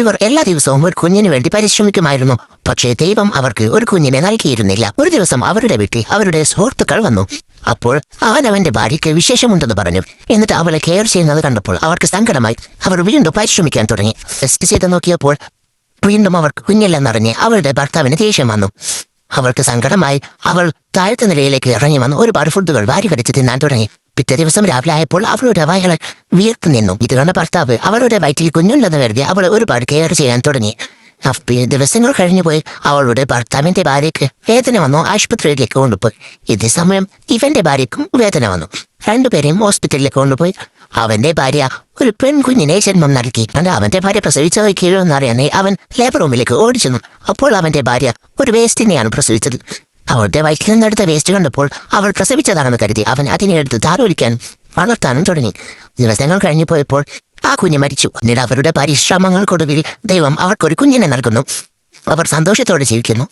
ഇവർ എല്ലാ ദിവസവും ഒരു കുഞ്ഞിന് വേണ്ടി പരിശ്രമിക്കുമായിരുന്നു. പക്ഷേ ദൈവം അവർക്ക് ഒരു കുഞ്ഞിനെ നൽകിയിരുന്നില്ല. ഒരു ദിവസം അവരുടെ വീട്ടിൽ അവരുടെ സുഹൃത്തുക്കൾ വന്നു. അപ്പോൾ അവന്റെ ഭാര്യയ്ക്ക് വിശേഷമുണ്ടെന്ന് പറഞ്ഞു. എന്നിട്ട് അവളെ കെയർ ചെയ്യുന്നത് കണ്ടപ്പോൾ അവർക്ക് സങ്കടമായി. അവർ വീണ്ടും പരിശ്രമിക്കാൻ തുടങ്ങി. ടെസ്റ്റ് ചെയ്ത് നോക്കിയപ്പോൾ വീണ്ടും അവർക്ക് കുഞ്ഞില്ലെന്നറിഞ്ഞ് അവളുടെ ഭർത്താവിന് ദേഷ്യം വന്നു. അവൾക്ക് സങ്കടമായി. അവൾ താഴത്തെ നിലയിലേക്ക് ഇറങ്ങി വന്ന് ഒരുപാട് ഫുഡുകൾ വാരി കടിച്ച് തിന്നാൻ തുടങ്ങി. പിറ്റേ ദിവസം രാവിലെ ആയപ്പോൾ അവളുടെ വയറ് വീർത്ത് നിന്നു. ഇത് കണ്ട ഭർത്താവ് അവളുടെ വയറ്റിൽ കുഞ്ഞുണ്ടെന്ന് കരുതി അവളെ ഒരുപാട് കെയർ ചെയ്യാൻ തുടങ്ങി. ദിവസങ്ങൾ കഴിഞ്ഞുപോയി. അവളുടെ ഭർത്താവിന്റെ ഭാര്യയ്ക്ക് വേദന വന്നു. ആശുപത്രിയിലേക്ക് കൊണ്ടുപോയി. ഇതേ സമയം ഇവന്റെ ഭാര്യയ്ക്കും വേദന വന്നു. രണ്ടുപേരെയും ഹോസ്പിറ്റലിലേക്ക് കൊണ്ടുപോയി. അവന്റെ ഭാര്യ ഒരു പെൺകുഞ്ഞിനെ ജന്മം നൽകി. അവന്റെ ഭാര്യ പ്രസവിച്ചത് കീഴെന്നറിയാനേ അവൻ ലേബർ റൂമിലേക്ക് ഓടിച്ചെന്നു. അപ്പോൾ അവന്റെ ഭാര്യ ഒരു വേസ്റ്റിനെയാണ് പ്രസവിച്ചത്. അവളുടെ വയറ്റിൽ നിന്നെടുത്ത വേസ്റ്റ് കണ്ടപ്പോൾ അവൾ പ്രസവിച്ചതാണെന്ന് കരുതി അവൻ അതിനെ എടുത്ത് താലോലിക്കാനും വളർത്താനും തുടങ്ങി. ദിവസങ്ങൾ കഴിഞ്ഞു പോയപ്പോൾ ആ കുഞ്ഞ് മരിച്ചു. പിന്നീട് അവരുടെ പരിശ്രമങ്ങൾക്കൊടുവിൽ ദൈവം അവർക്കൊരു കുഞ്ഞിനെ നൽകുന്നു. അവർ സന്തോഷത്തോടെ ജീവിക്കുന്നു.